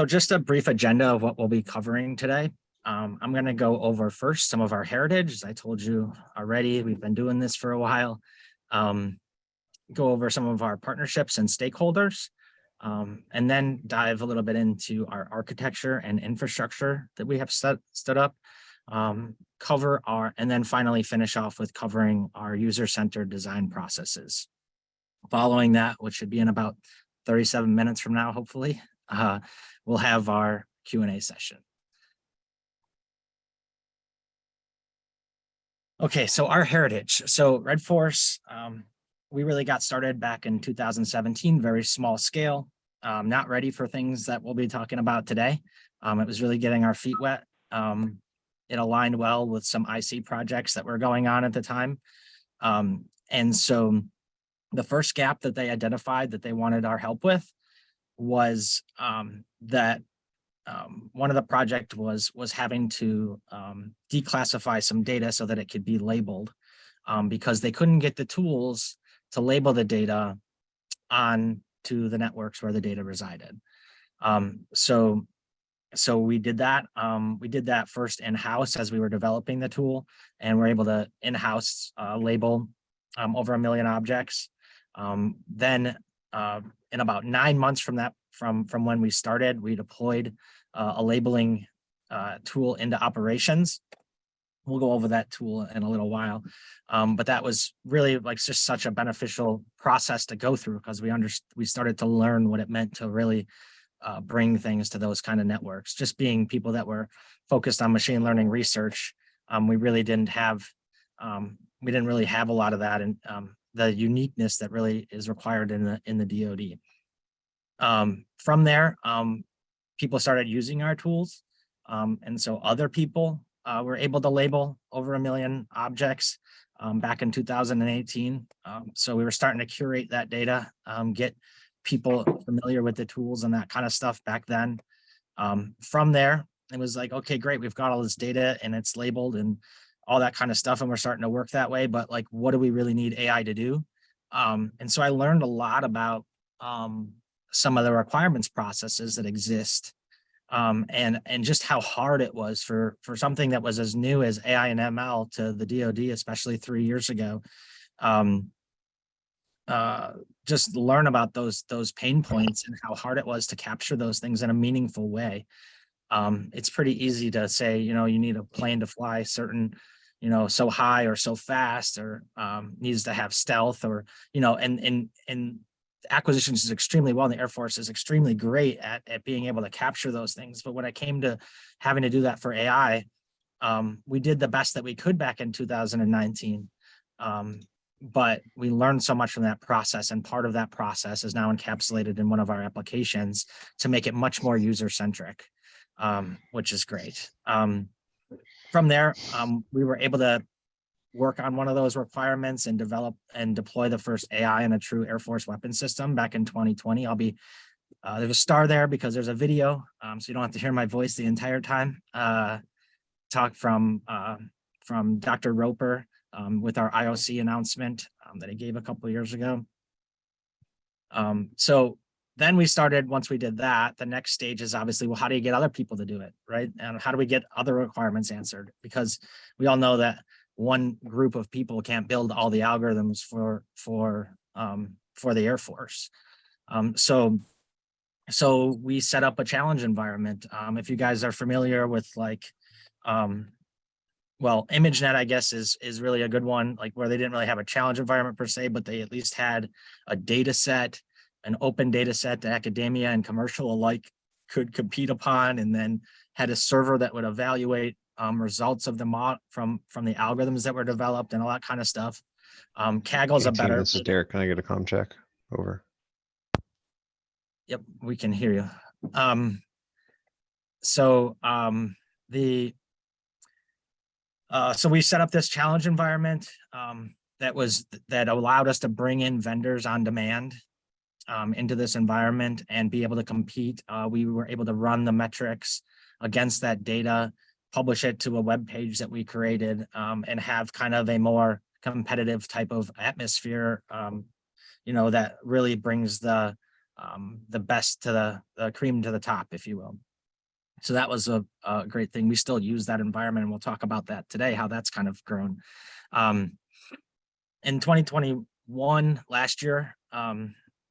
So just a brief agenda of what we'll be covering today. I'm going to go over first some of our heritage. As I told you already, we've been doing this for a while. Go over some of our partnerships and stakeholders, and then dive a little bit into our architecture and infrastructure that we have stood up. And then finally finish off with covering our user-centered design processes. Following that, which should be in about 37 minutes from now, hopefully, we'll have our Q&A session. Okay, so our heritage. So redForce, we really got started back in 2017, very small scale, not ready for things that we'll be talking about today. It was really getting our feet wet. It aligned well with some IC projects that were going on at the time. And so the first gap that they identified that they wanted our help with was that one of the project was having to declassify some data so that it could be labeled, because they couldn't get the tools to label the data on to the networks where the data resided. So we did that. We did that first in-house as we were developing the tool, and we're able to in-house label over 1 million objects. Then in about 9 months from that, from when we started, we deployed a labeling tool into operations. We'll go over that tool in a little while, but that was really like just such a beneficial process to go through, because we started to learn what it meant to really bring things to those kind of networks. Just being people that were focused on machine learning research, we really didn't have a lot of that, and the uniqueness that really is required in the DoD. From there, people started using our tools, and so other people were able to label over 1 million objects back in 2018. So we were starting to curate that data, get people familiar with the tools and that kind of stuff back then. From there, it was like, okay, great, we've got all this data and it's labeled and all that kind of stuff, and we're starting to work that way, but like, what do we really need AI to do? And so I learned a lot about some of the requirements processes that exist, and just how hard it was for something that was as new as AI and ML to the DoD, especially 3 years ago. Just learn about those pain points and how hard it was to capture those things in a meaningful way. It's pretty easy to say, you need a plane to fly certain, so high or so fast, or needs to have stealth, or, and acquisitions is extremely well. The Air Force is extremely great at being able to capture those things. But when it came to having to do that for AI, we did the best that we could back in 2019. But we learned so much from that process, and part of that process is now encapsulated in one of our applications to make it much more user-centric, which is great. From there, we were able to work on one of those requirements and develop and deploy the first AI in a true Air Force weapon system back in 2020. There's a star there because there's a video, so you don't have to hear my voice the entire time. Talk from Dr. Roper, with our IOC announcement that he gave a couple of years ago. So then we started, once we did that, the next stage is obviously, well, how do you get other people to do it, right? And how do we get other requirements answered? Because we all know that one group of people can't build all the algorithms for the Air Force. So we set up a challenge environment. If you guys are familiar with well, ImageNet, I guess, is really a good one, like where they didn't really have a challenge environment per se, but they at least had a data set, an open data set that academia and commercial alike could compete upon, and then had a server that would evaluate results of the from the algorithms that were developed and all that kind of stuff. Kaggle's a better. This is Derek. Can I get a comm check? Over. Yep, we can hear you. So we set up this challenge environment that allowed us to bring in vendors on demand into this environment and be able to compete. We were able to run the metrics against that data, publish it to a web page that we created, and have kind of a more competitive type of atmosphere, that really brings the the best to the cream to the top, if you will. So that was a great thing. We still use that environment, and we'll talk about that today, how that's kind of grown. In 2021, last year,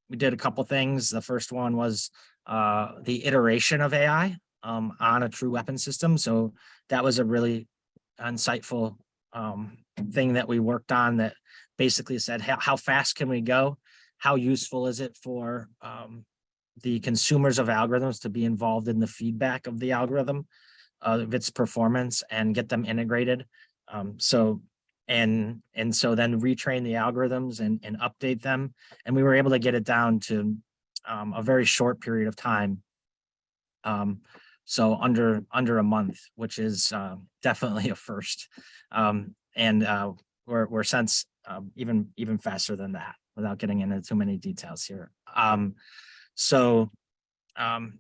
we did a couple things. The first one was the iteration of AI on a true weapon system. So that was a really insightful thing that we worked on that basically said, how fast can we go? How useful is it for the consumers of algorithms to be involved in the feedback of the algorithm, of its performance, and get them integrated? So then retrain the algorithms and update them. And we were able to get it down to a very short period of time. So under a month, which is definitely a first. We're since even faster than that, without getting into too many details here.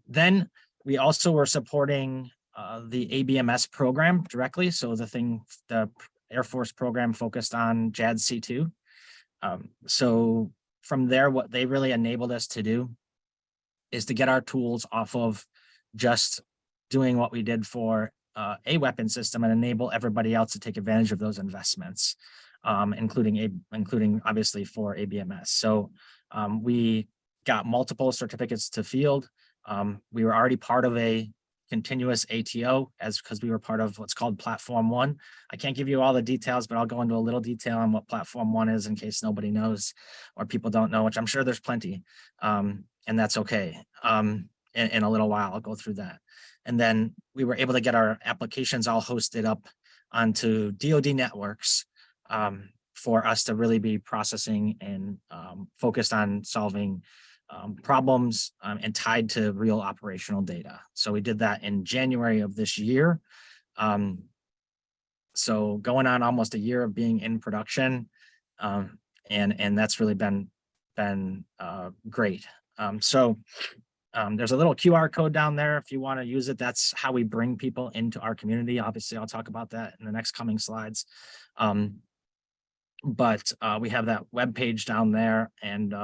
Then we also were supporting the ABMS program directly. So the Air Force program focused on JADC2. So from there, what they really enabled us to do is to get our tools off of just doing what we did for a weapon system and enable everybody else to take advantage of those investments, including obviously for ABMS. So we got multiple certificates to field. We were already part of a continuous ATO because we were part of what's called Platform 1. I can't give you all the details, but I'll go into a little detail on what Platform 1 is in case nobody knows or people don't know, which I'm sure there's plenty, and that's okay. In a little while, I'll go through that. And then we were able to get our applications all hosted up onto DoD networks for us to really be processing and focused on solving problems and tied to real operational data. So we did that in January of this year. So going on almost a year of being in production, and that's really been great. There's a little QR code down there if you want to use it. That's how we bring people into our community. Obviously, I'll talk about that in the next coming slides. But we have that web page down there, and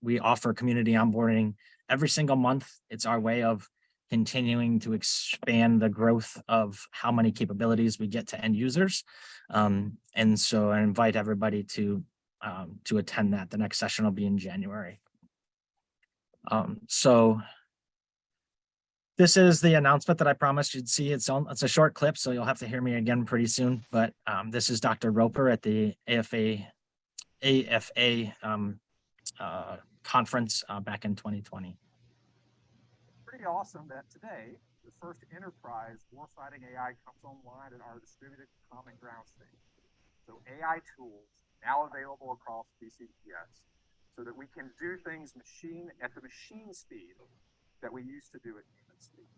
we offer community onboarding every single month. It's our way of continuing to expand the growth of how many capabilities we get to end users. And so I invite everybody to attend that. The next session will be in January. So this is the announcement that I promised you'd see. It's a short clip, so you'll have to hear me again pretty soon. But this is Dr. Roper at the AFA conference back in 2020. Pretty awesome that today the first enterprise warfighting AI comes online at our distributed common ground station. So AI tools now available across BCPS, so that we can do things at the machine speed that we used to do at human speed.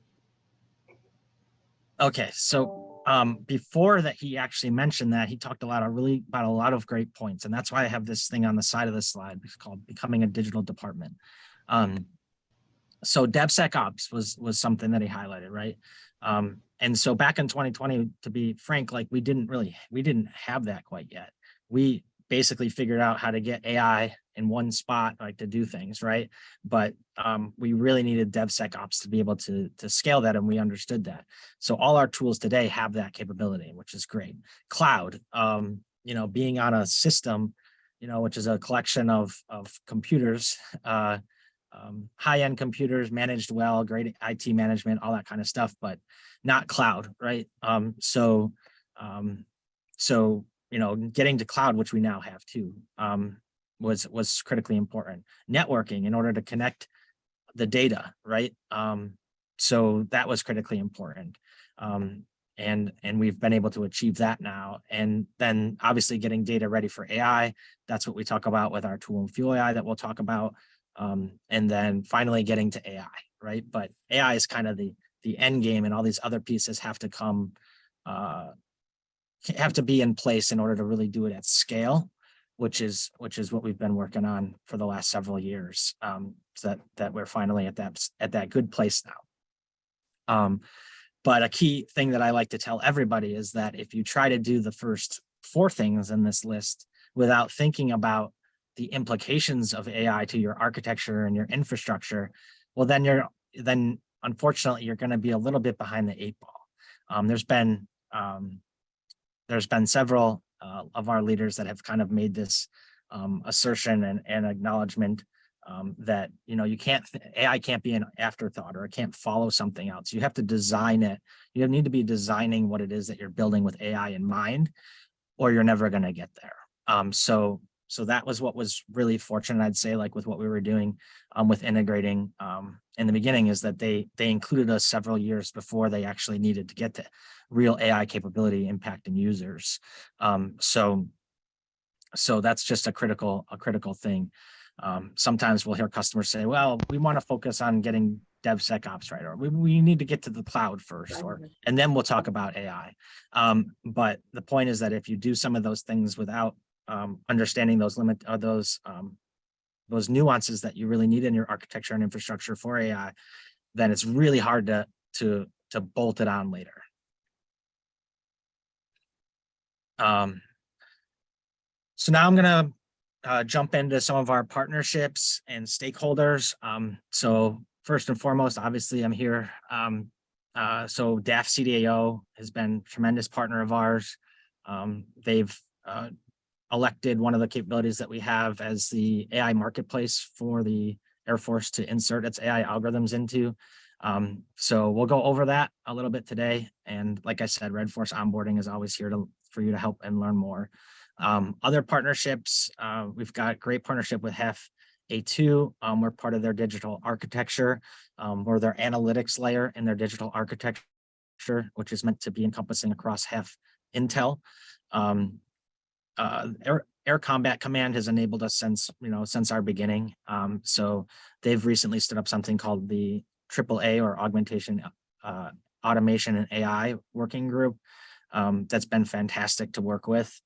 Okay, so before that, he actually mentioned that he talked about a lot of great points, and that's why I have this thing on the side of the slide. It's called "Becoming a Digital Department." So DevSecOps was something that he highlighted, right? And so back in 2020, to be frank, like we didn't have that quite yet. We basically figured out how to get AI in one spot, like to do things, right? But we really needed DevSecOps to be able to scale that, and we understood that. So all our tools today have that capability, which is great. Cloud, being on a system, which is a collection of computers, high-end computers managed well, great IT management, all that kind of stuff, but not cloud, right? So getting to cloud, which we now have too, was critically important. Networking in order to connect the data, right? So that was critically important. And we've been able to achieve that now. And then obviously getting data ready for AI, that's what we talk about with our tool and fuel AI that we'll talk about. And then finally getting to AI, right? But AI is kind of the end game, and all these other pieces have to come, have to be in place in order to really do it at scale, which is what we've been working on for the last several years. So that we're finally at that good place now. But a key thing that I like to tell everybody is that if you try to do the first 4 things in this list without thinking about the implications of AI to your architecture and your infrastructure, well, then unfortunately you're going to be a little bit behind the 8 ball. There's been several of our leaders that have kind of made this assertion and acknowledgement that, you know, AI can't be an afterthought, or it can't follow something else. You have to design it. You need to be designing what it is that you're building with AI in mind, or you're never going to get there. So that was what was really fortunate, I'd say, like with what we were doing with integrating in the beginning, is that they included us several years before they actually needed to get to real AI capability impacting users. So that's just a critical thing. Sometimes we'll hear customers say, well, we want to focus on getting DevSecOps right, or we need to get to the cloud first, and then we'll talk about AI. But the point is that if you do some of those things without understanding those those nuances that you really need in your architecture and infrastructure for AI, then it's really hard to bolt it on later. So now I'm going to jump into some of our partnerships and stakeholders. So first and foremost, obviously I'm here. So DAF CDAO has been a tremendous partner of ours. They've elected one of the capabilities that we have as the AI marketplace for the Air Force to insert its AI algorithms into. So we'll go over that a little bit today. And like I said, redForce onboarding is always here for you to help and learn more. Other partnerships, we've got great partnership with HEF A2. We're part of their digital architecture. We're their analytics layer in their digital architecture, which is meant to be encompassing across HEF Intel. Air Combat Command has enabled us since our beginning. So they've recently stood up something called the AAA, or Augmentation, Automation and AI Working Group. That's been fantastic to work with.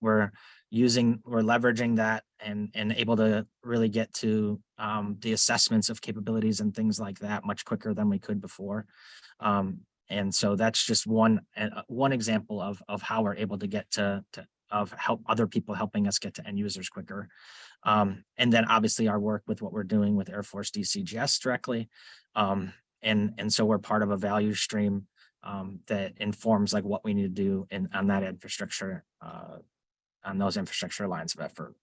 We're leveraging that and able to really get to the assessments of capabilities and things like that much quicker than we could before. And so that's just one example of how we're able to get to help other people helping us get to end users quicker. And then obviously our work with what we're doing with Air Force DCGS directly. And so we're part of a value stream that informs like what we need to do on that infrastructure, on those infrastructure lines of effort.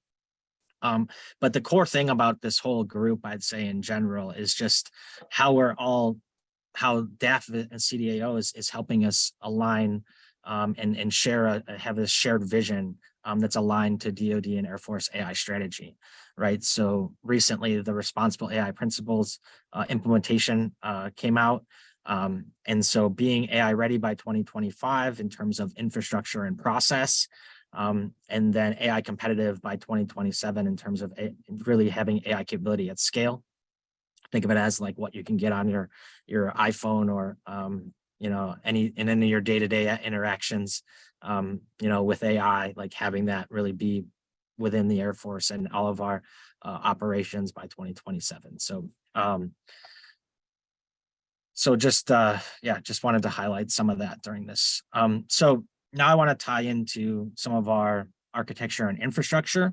But the core thing about this whole group, I'd say in general, is just how DAF and CDAO is helping us align and have this shared vision that's aligned to DoD and Air Force AI strategy, right? So recently, the Responsible AI Principles implementation came out. And so being AI ready by 2025 in terms of infrastructure and process, and then AI competitive by 2027 in terms of really having AI capability at scale. Think of it as like what you can get on your iPhone, or any of your day-to-day interactions, with AI, like having that really be within the Air Force and all of our operations by 2027. So just wanted to highlight some of that during this. So now I want to tie into some of our architecture and infrastructure.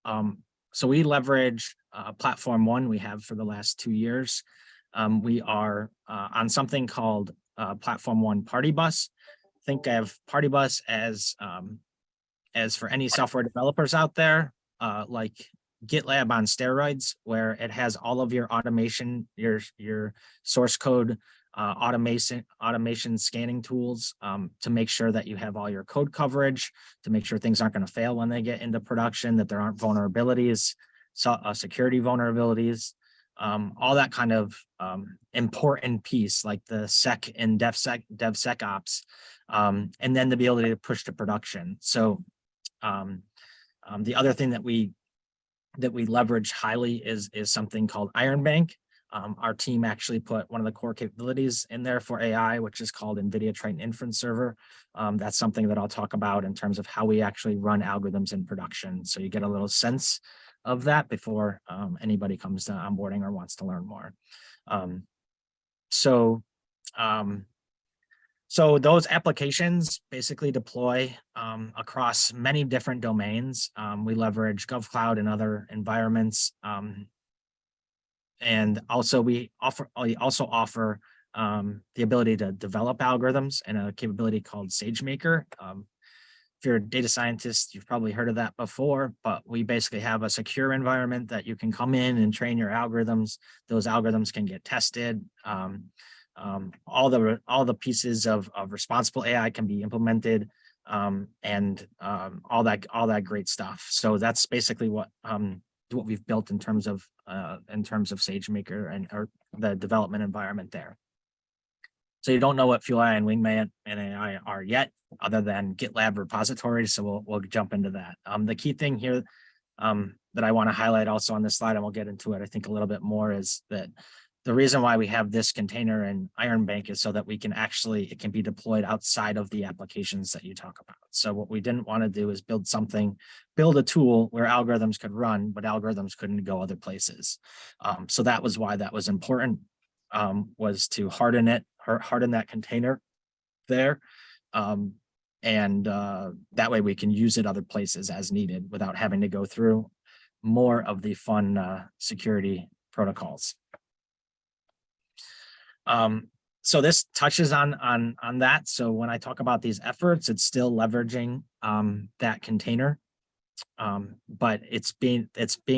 So we leverage Platform One we have for the last 2 years. We are on something called Platform One Party Bus. Think of Party Bus as for any software developers out there, like GitLab on steroids, where it has all of your automation, your source code, automation scanning tools to make sure that you have all your code coverage, to make sure things aren't going to fail when they get into production, that there aren't vulnerabilities, security vulnerabilities, all that kind of important piece, like the sec and DevSecOps, and then to be able to push to production. So the other thing that we leverage highly is something called Iron Bank. Our team actually put one of the core capabilities in there for AI, which is called NVIDIA Triton Inference Server. That's something that I'll talk about in terms of how we actually run algorithms in production. So you get a little sense of that before anybody comes to onboarding or wants to learn more. So those applications basically deploy across many different domains. We leverage GovCloud and other environments. And also we also offer the ability to develop algorithms and a capability called SageMaker. If you're a data scientist, you've probably heard of that before, but we basically have a secure environment that you can come in and train your algorithms. Those algorithms can get tested. All the pieces of responsible AI can be implemented, and all that great stuff. So that's basically what we've built in terms of SageMaker and or the development environment there. So you don't know what Fuel AI and Wingman and AI are yet, other than GitLab repositories. So we'll jump into that. The key thing here that I want to highlight also on this slide, and we'll get into it, I think, a little bit more, is that the reason why we have this container in Iron Bank is so that we can it can be deployed outside of the applications that you talk about. So what we didn't want to do is build a tool where algorithms could run, but algorithms couldn't go other places. So that was why that was important, was to harden that container there. And that way we can use it other places as needed without having to go through more of the fun security protocols. So this touches on that. So when I talk about these efforts, it's still leveraging that container, but it's being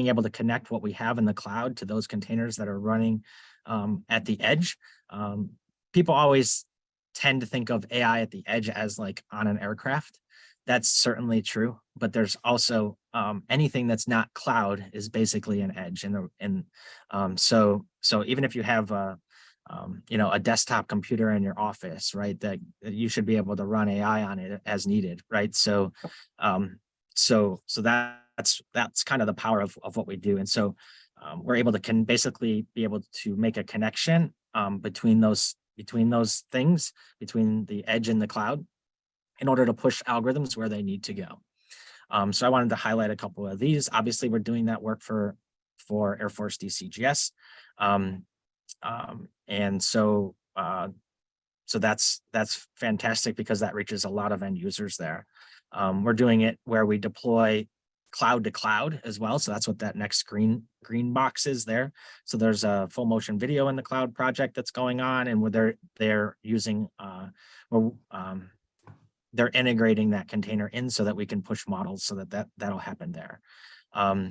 able to connect what we have in the cloud to those containers that are running at the edge. People always tend to think of AI at the edge as like on an aircraft. That's certainly true, but there's also anything that's not cloud is basically an edge. And so even if you have a desktop computer in your office, right, that you should be able to run AI on it as needed, right? So that's kind of the power of what we do. And so we're able to basically be able to make a connection between those things, between the edge and the cloud, in order to push algorithms where they need to go. So I wanted to highlight a couple of these. Obviously, we're doing that work for Air Force DCGS. And so that's fantastic because that reaches a lot of end users there. We're doing it where we deploy cloud to cloud as well. So that's what that next green box is there. So there's a full motion video in the cloud project that's going on, and where they're using they're integrating that container in so that we can push models so that'll happen there. I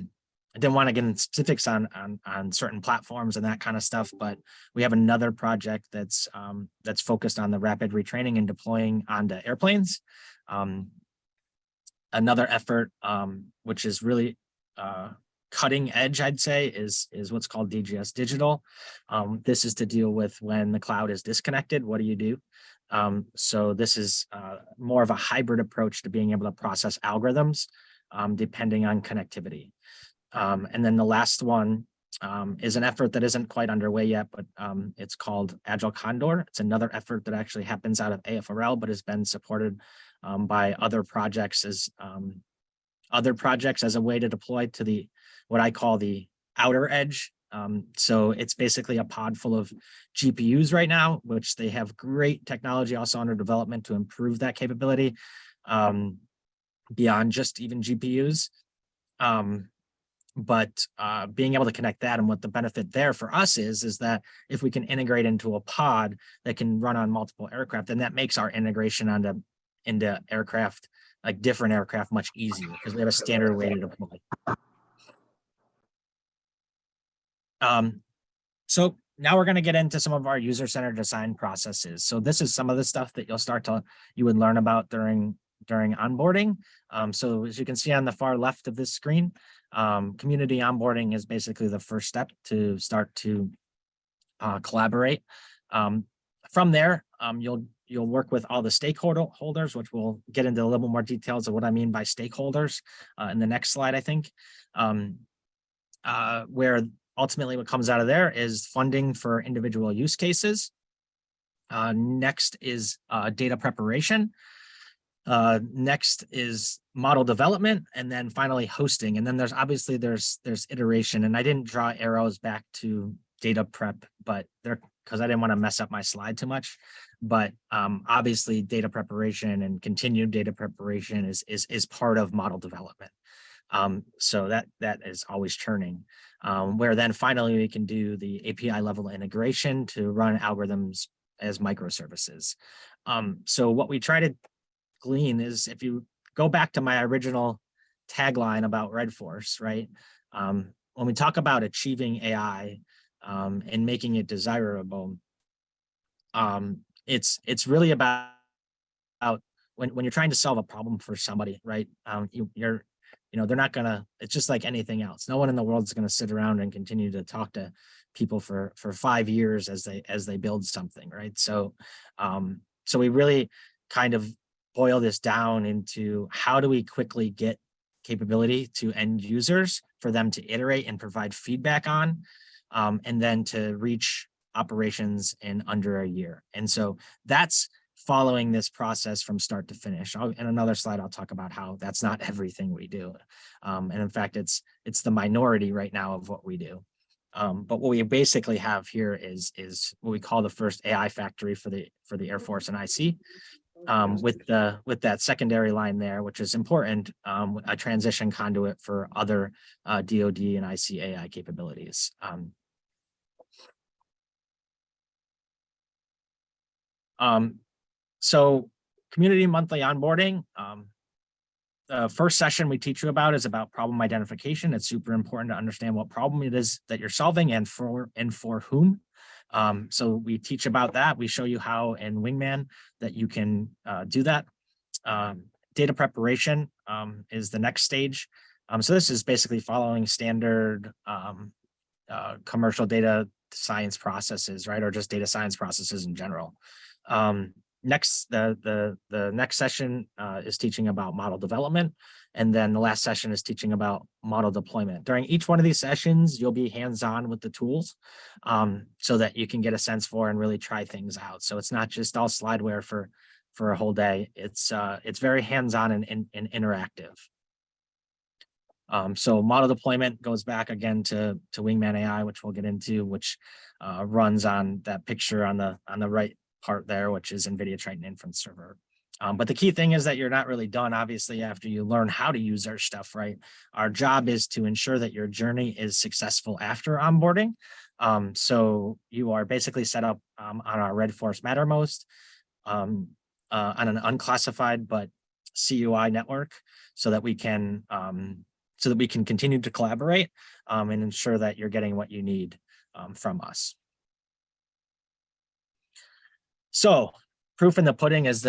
didn't want to get into specifics on certain platforms and that kind of stuff, but we have another project that's focused on the rapid retraining and deploying onto airplanes. Another effort, which is really cutting edge, I'd say, is what's called DGS Digital. This is to deal with when the cloud is disconnected. What do you do? So this is more of a hybrid approach to being able to process algorithms depending on connectivity. And then the last one is an effort that isn't quite underway yet, but it's called Agile Condor. It's another effort that actually happens out of AFRL, but has been supported by other projects as a way to deploy to what I call the outer edge. So it's basically a pod full of GPUs right now, which they have great technology also under development to improve that capability beyond just even GPUs. But being able to connect that, and what the benefit there for us is that if we can integrate into a pod that can run on multiple aircraft, then that makes our integration into aircraft, like different aircraft, much easier because we have a standard way to deploy. So now we're going to get into some of our user-centered design processes. So this is some of the stuff that you would learn about during onboarding. So as you can see on the far left of this screen, community onboarding is basically the first step to start to collaborate. From there, you'll work with all the stakeholders, which we'll get into a little more details of what I mean by stakeholders in the next slide, I think, where ultimately what comes out of there is funding for individual use cases. Next is data preparation. Next is model development, and then finally hosting. And then there's obviously there's iteration, and I didn't draw arrows back to data prep, but they're because I didn't want to mess up my slide too much. But obviously data preparation and continued data preparation is part of model development. So that is always churning, where then finally we can do the API level integration to run algorithms as microservices. So what we try to glean is, if you go back to my original tagline about redForce, right? When we talk about achieving AI and making it desirable, it's really about when you're trying to solve a problem for somebody, right? They're not gonna, it's just like anything else. No one in the world is gonna sit around and continue to talk to people for 5 years as they build something, right? So we really kind of boil this down into, how do we quickly get capability to end users for them to iterate and provide feedback on, and then to reach operations in under a year. And so that's following this process from start to finish. In another slide, I'll talk about how that's not everything we do. And in fact, it's the minority right now of what we do. But what we basically have here is what we call the first AI factory for the Air Force and IC. With that secondary line there, which is important, a transition conduit for other DoD and IC AI capabilities. So community monthly onboarding. The first session we teach you about is about problem identification. It's super important to understand what problem it is that you're solving and for whom. So we teach about that. We show you how in Wingman that you can do that. Data preparation is the next stage. So this is basically following standard commercial data science processes, right? Or just data science processes in general. Next, the next session is teaching about model development. And then the last session is teaching about model deployment. During each one of these sessions, you'll be hands-on with the tools so that you can get a sense for and really try things out. So it's not just all slideware for a whole day. It's very hands-on and interactive. So model deployment goes back again to Wingman AI, which we'll get into, which runs on that picture on the right part there, which is NVIDIA Triton Inference Server. But the key thing is that you're not really done, obviously, after you learn how to use our stuff, right? Our job is to ensure that your journey is successful after onboarding. So you are basically set up on our redForce Mattermost on an unclassified but CUI network, so that we can continue to collaborate and ensure that you're getting what you need from us. So proof in the pudding is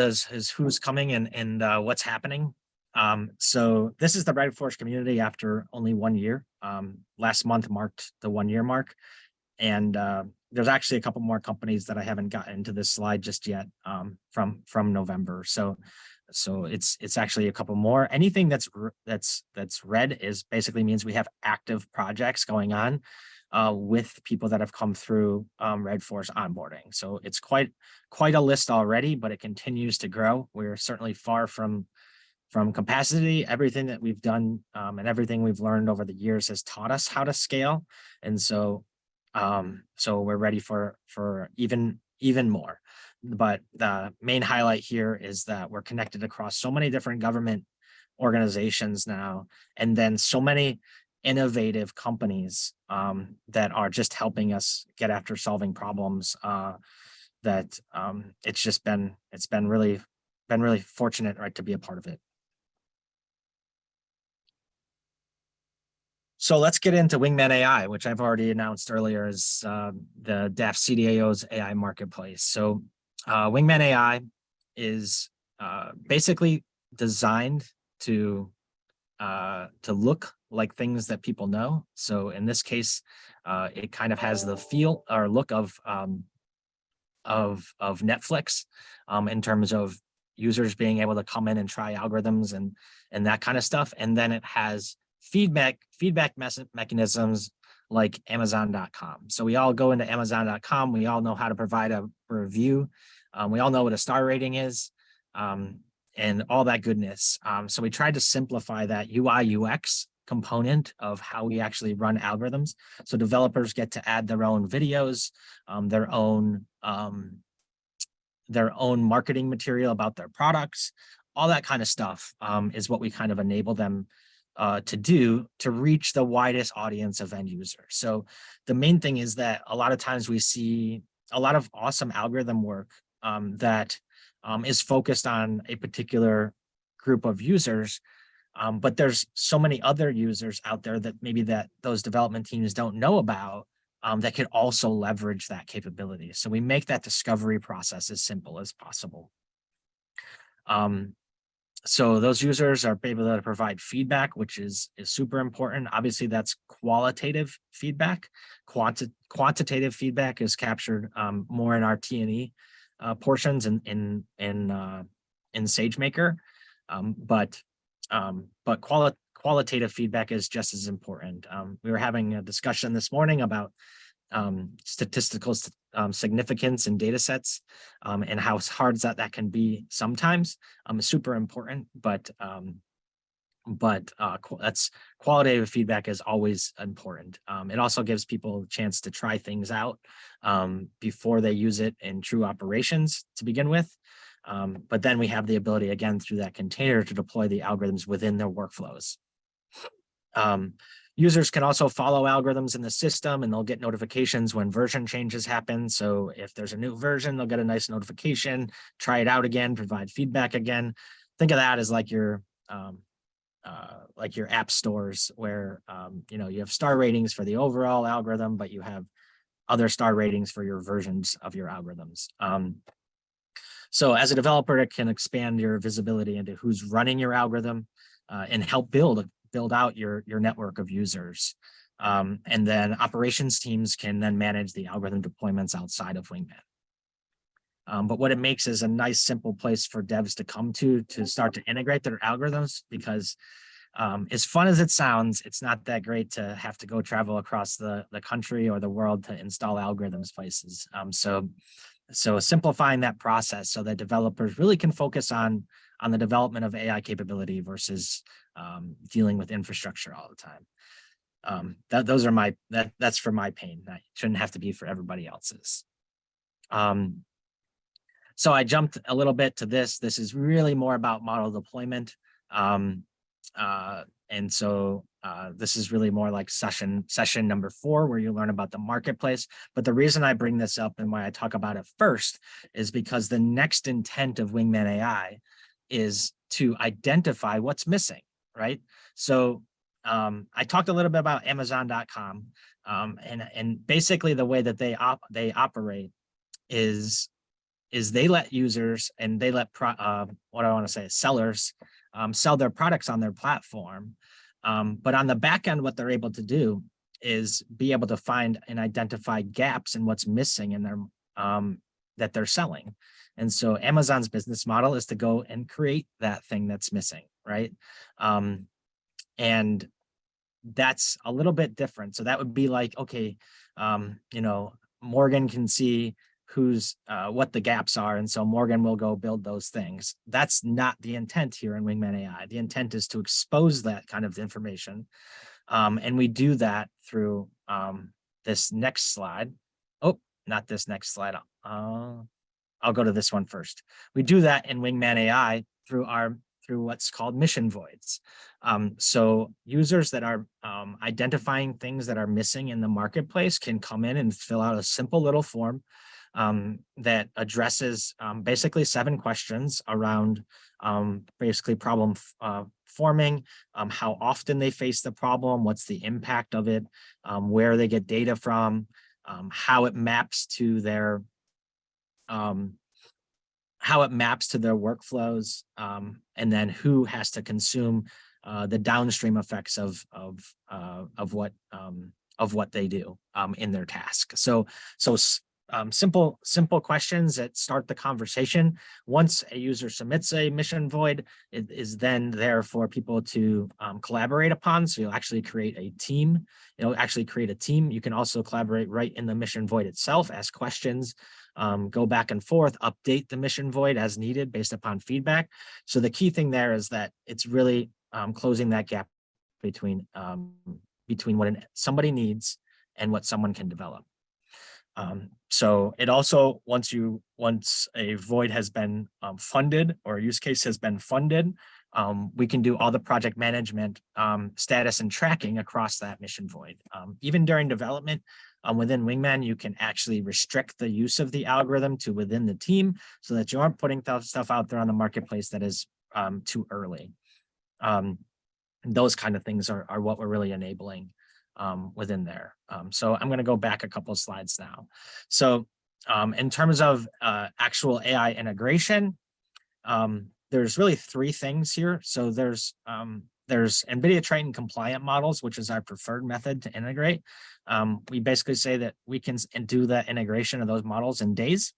who's coming and what's happening. So this is the redForce community after only 1 year. Last month marked the 1 year mark. And there's actually a couple more companies that I haven't gotten into this slide just yet from November. So it's actually a couple more. Anything that's red is basically means we have active projects going on with people that have come through redForce onboarding. So it's quite a list already, but it continues to grow. We're certainly far from capacity. Everything that we've done and everything we've learned over the years has taught us how to scale. And so we're ready for even more. But the main highlight here is that we're connected across so many different government organizations now, and then so many innovative companies that are just helping us get after solving problems that it's been really fortunate, right, to be a part of it. So let's get into Wingman AI, which I've already announced earlier is the DAF CDAO's AI marketplace. So Wingman AI is basically designed to look like things that people know. So in this case, it kind of has the feel or look of Netflix in terms of users being able to come in and try algorithms and that kind of stuff. And then it has feedback mechanisms like Amazon.com. So we all go into Amazon.com. We all know how to provide a review. We all know what a star rating is and all that goodness. So we tried to simplify that UI UX component of how we actually run algorithms. So developers get to add their own videos, their own marketing material about their products, all that kind of stuff is what we kind of enable them to do to reach the widest audience of end users. So the main thing is that a lot of times we see a lot of awesome algorithm work that is focused on a particular group of users, but there's so many other users out there that maybe that those development teams don't know about that could also leverage that capability. So we make that discovery process as simple as possible. So those users are able to provide feedback, which is super important. Obviously, that's qualitative feedback. Quantitative feedback is captured more in our T&E portions in SageMaker, but qualitative feedback is just as important. We were having a discussion this morning about statistical significance in data sets and how hard that can be sometimes. Super important, but that's qualitative feedback is always important. It also gives people a chance to try things out before they use it in true operations to begin with. But then we have the ability, again, through that container to deploy the algorithms within their workflows. Users can also follow algorithms in the system, and they'll get notifications when version changes happen. So if there's a new version, they'll get a nice notification, try it out again, provide feedback again. Think of that as like your app stores where you have star ratings for the overall algorithm, but you have other star ratings for your versions of your algorithms. So as a developer, it can expand your visibility into who's running your algorithm and help build out your network of users. And then operations teams can then manage the algorithm deployments outside of Wingman. But what it makes is a nice, simple place for devs to come to start to integrate their algorithms, because as fun as it sounds, it's not that great to have to go travel across the country or the world to install algorithms places. So simplifying that process so that developers really can focus on the development of AI capability versus dealing with infrastructure all the time. That's for my pain. That shouldn't have to be for everybody else's. So I jumped a little bit to this. This is really more about model deployment. And so this is really more like session number 4, where you learn about the marketplace. But the reason I bring this up and why I talk about it first is because the next intent of Wingman AI is to identify what's missing, right? So I talked a little bit about Amazon.com, and basically the way that they operate is they let users and they let sellers sell their products on their platform. But on the back end, what they're able to do is be able to find and identify gaps in what's missing in their that they're selling. And so Amazon's business model is to go and create that thing that's missing, right? And that's a little bit different. So that would be like, okay, Morgan can see what the gaps are, and so Morgan will go build those things. That's not the intent here in Wingman AI. The intent is to expose that kind of information, and we do that through this next slide. Oh, not this next slide. I'll go to this one first. We do that in Wingman AI through what's called mission voids. So users that are identifying things that are missing in the marketplace can come in and fill out a simple little form that addresses basically 7 questions around basically problem forming, how often they face the problem, what's the impact of it, where they get data from, how it maps to their workflows, and then who has to consume the downstream effects of what they do in their task. So simple questions that start the conversation. Once a user submits a mission void, it is then there for people to collaborate upon. So you'll actually create a team. You can also collaborate right in the mission void itself, ask questions, go back and forth, update the mission void as needed based upon feedback. So the key thing there is that it's really closing that gap between what somebody needs and what someone can develop. So it also, once a void has been funded or a use case has been funded, we can do all the project management, status and tracking across that mission void. Even during development within Wingman, you can actually restrict the use of the algorithm to within the team so that you aren't putting stuff out there on the marketplace that is too early. Those kind of things are what we're really enabling within there. So I'm going to go back a couple of slides now. So in terms of actual AI integration, there's really three things here. So there's NVIDIA Triton compliant models, which is our preferred method to integrate. We basically say that we can do the integration of those models in days.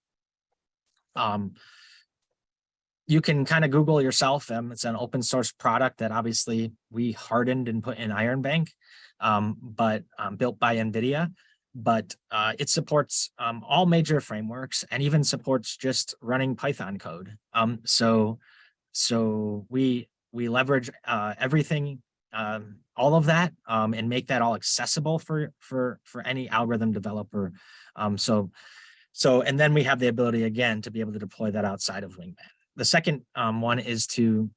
You can kind of Google yourself. It's an open source product that obviously we hardened and put in Iron Bank, but built by NVIDIA. But it supports all major frameworks and even supports just running Python code. So we leverage everything, all of that, and make that all accessible for any algorithm developer. And then we have the ability again to be able to deploy that outside of Wingman. The second one is to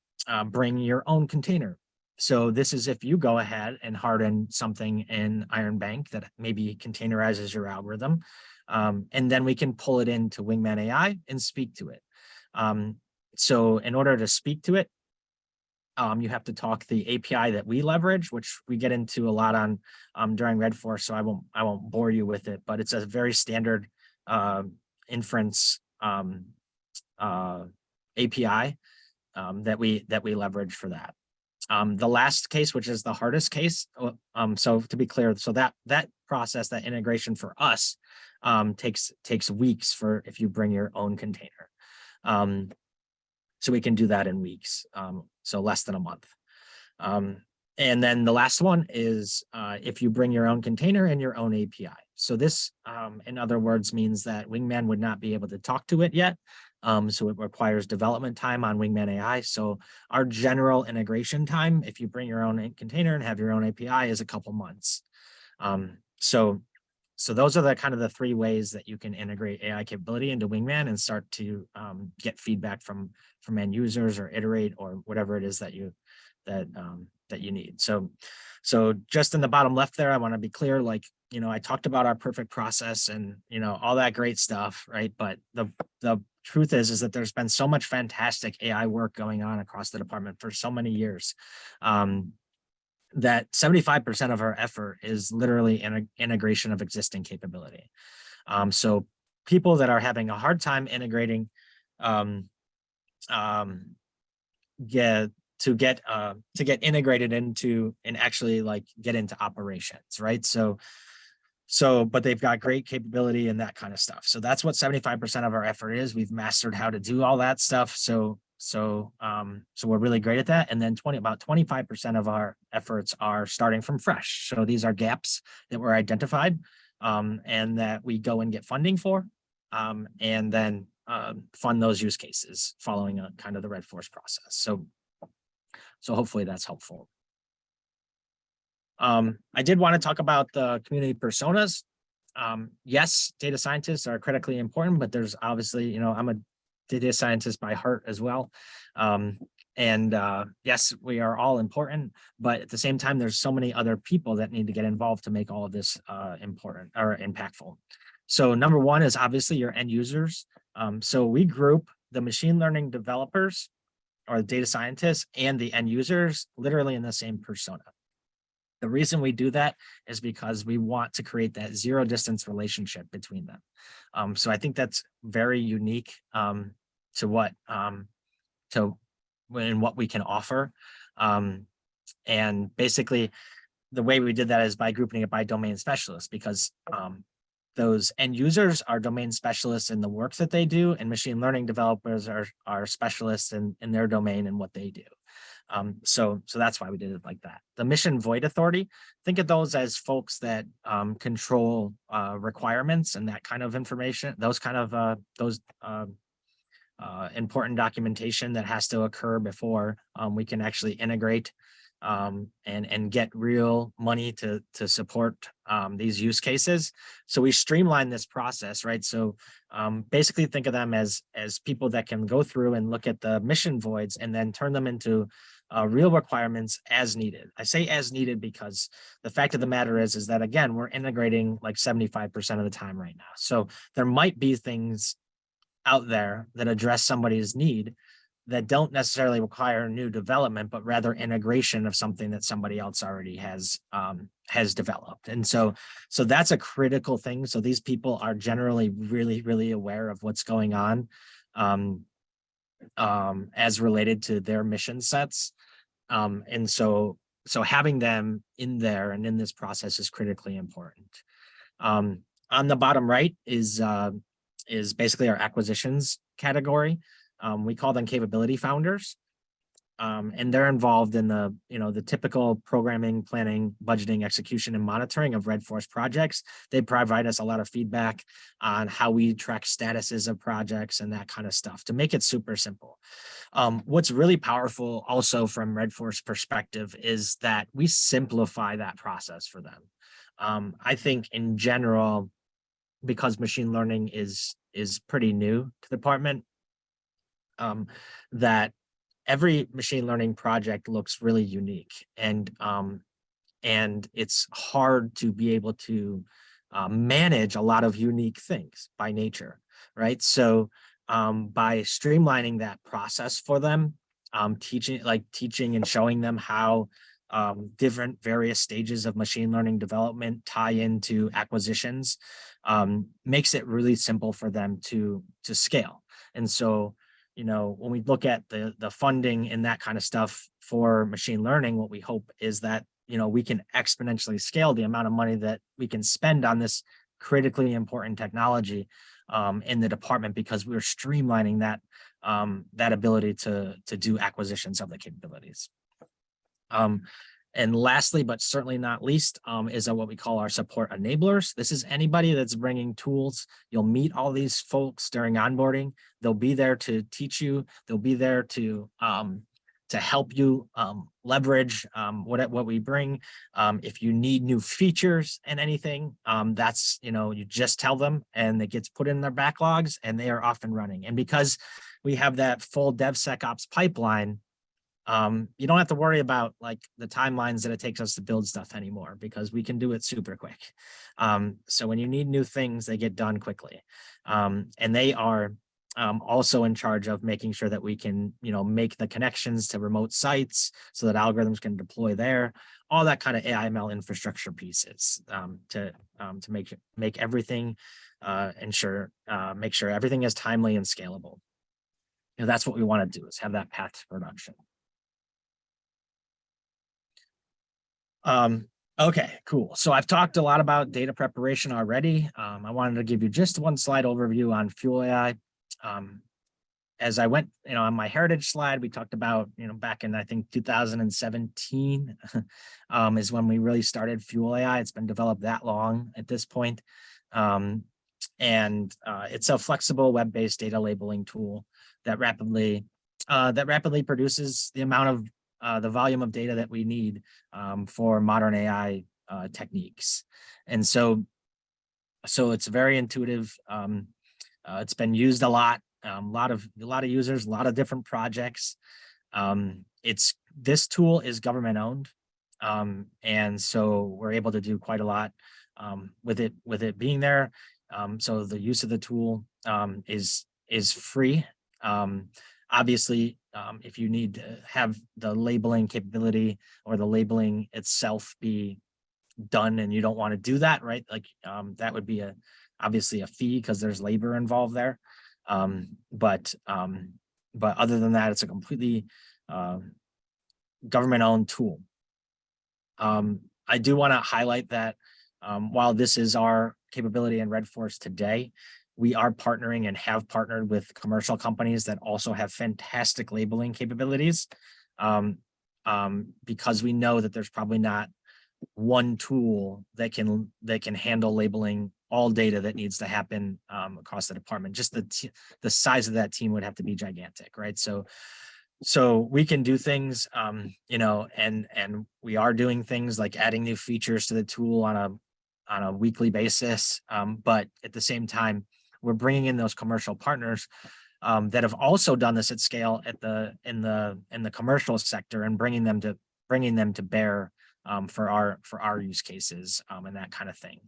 bring your own container. So this is if you go ahead and harden something in Iron Bank that maybe containerizes your algorithm, and then we can pull it into Wingman AI and speak to it. So in order to speak to it, you have to talk the API that we leverage, which we get into a lot on during redForce. So I won't bore you with it, but it's a very standard inference API that we leverage for that. The last case, which is the hardest case, so to be clear, so that process, that integration for us takes weeks for if you bring your own container. So we can do that in weeks, so less than a month. And then the last one is if you bring your own container and your own API. So this, in other words, means that Wingman would not be able to talk to it yet. So it requires development time on Wingman AI. So our general integration time, if you bring your own container and have your own API, is a couple months. So those are the kind of the three ways that you can integrate AI capability into Wingman and start to get feedback from end users or iterate or whatever it is that you need. So just in the bottom left there, I want to be clear, like, I talked about our perfect process and, all that great stuff, right? But the truth is that there's been so much fantastic AI work going on across the department for so many years that 75% of our effort is literally integration of existing capability. So people that are having a hard time integrating get integrated into and actually like get into operations, right? But they've got great capability and that kind of stuff. So that's what 75% of our effort is. We've mastered how to do all that stuff. So we're really great at that. And then about 25% of our efforts are starting from fresh. So these are gaps that were identified and that we go and get funding for, and then fund those use cases following a kind of the redForce process. So hopefully that's helpful. I did want to talk about the community personas. Yes, data scientists are critically important, but there's obviously, I'm a data scientist by heart as well. Yes, we are all important, but at the same time, there's so many other people that need to get involved to make all of this important or impactful. So number one is obviously your end users. So we group the machine learning developers or the data scientists and the end users literally in the same persona. The reason we do that is because we want to create that zero distance relationship between them. So I think that's very unique to what we can offer. And basically the way we did that is by grouping it by domain specialists, because those end users are domain specialists in the work that they do, and machine learning developers are specialists in their domain and what they do. So that's why we did it like that. The mission void authority, think of those as folks that control requirements and that kind of information, those kind of important documentation that has to occur before we can actually integrate and get real money to support these use cases. So we streamline this process, right? So basically think of them as people that can go through and look at the mission voids and then turn them into real requirements as needed. I say as needed because the fact of the matter is that, again, we're integrating like 75% of the time right now. So there might be things out there that address somebody's need that don't necessarily require new development, but rather integration of something that somebody else already has developed. And so that's a critical thing. So these people are generally really, really aware of what's going on as related to their mission sets. And so having them in there and in this process is critically important. On the bottom right is basically our acquisitions category. We call them capability founders. And they're involved in the typical programming, planning, budgeting, execution, and monitoring of redForce projects. They provide us a lot of feedback on how we track statuses of projects and that kind of stuff to make it super simple. What's really powerful also from redForce perspective is that we simplify that process for them. I think in general, because machine learning is pretty new to the department, that every machine learning project looks really unique, and it's hard to be able to manage a lot of unique things by nature, right? So by streamlining that process for them, teaching and showing them how different various stages of machine learning development tie into acquisitions, makes it really simple for them to scale. And so, when we look at the funding and that kind of stuff for machine learning, what we hope is that, we can exponentially scale the amount of money that we can spend on this critically important technology in the department, because we're streamlining that ability to do acquisitions of the capabilities. And lastly, but certainly not least, is what we call our support enablers. This is anybody that's bringing tools. You'll meet all these folks during onboarding. They'll be there to teach you. They'll be there to help you leverage what we bring. If you need new features and anything, that's, you just tell them and it gets put in their backlogs and they are off and running. And because we have that full DevSecOps pipeline, you don't have to worry about like the timelines that it takes us to build stuff anymore, because we can do it super quick. So when you need new things, they get done quickly. And they are also in charge of making sure that we can, make the connections to remote sites so that algorithms can deploy there, all that kind of AI/ML infrastructure pieces to make everything make sure everything is timely and scalable. That's what we want to do, is have that path to production. Okay, cool. So I've talked a lot about data preparation already. I wanted to give you just one slide overview on Fuel AI. As I went, on my heritage slide, we talked about, back in, I think, 2017 is when we really started Fuel AI. It's been developed that long at this point. And it's a flexible web-based data labeling tool that rapidly produces the amount of the volume of data that we need for modern AI techniques. And so it's very intuitive. It's been used a lot of users, a lot of different projects. This tool is government owned. And so we're able to do quite a lot with it being there. So the use of the tool is free. Obviously, if you need to have the labeling capability or the labeling itself be done and you don't want to do that, right? Like that would be obviously a fee because there's labor involved there. But other than that, it's a completely government-owned tool. I do want to highlight that while this is our capability in redForce today, we are partnering and have partnered with commercial companies that also have fantastic labeling capabilities, because we know that there's probably not one tool that can handle labeling all data that needs to happen across the department. Just the size of that team would have to be gigantic, right? So so we can do things, you know, and we are doing things like adding new features to the tool on a weekly basis. But at the same time, we're bringing in those commercial partners that have also done this at scale in the commercial sector, and bringing them to bear for our use cases and that kind of thing.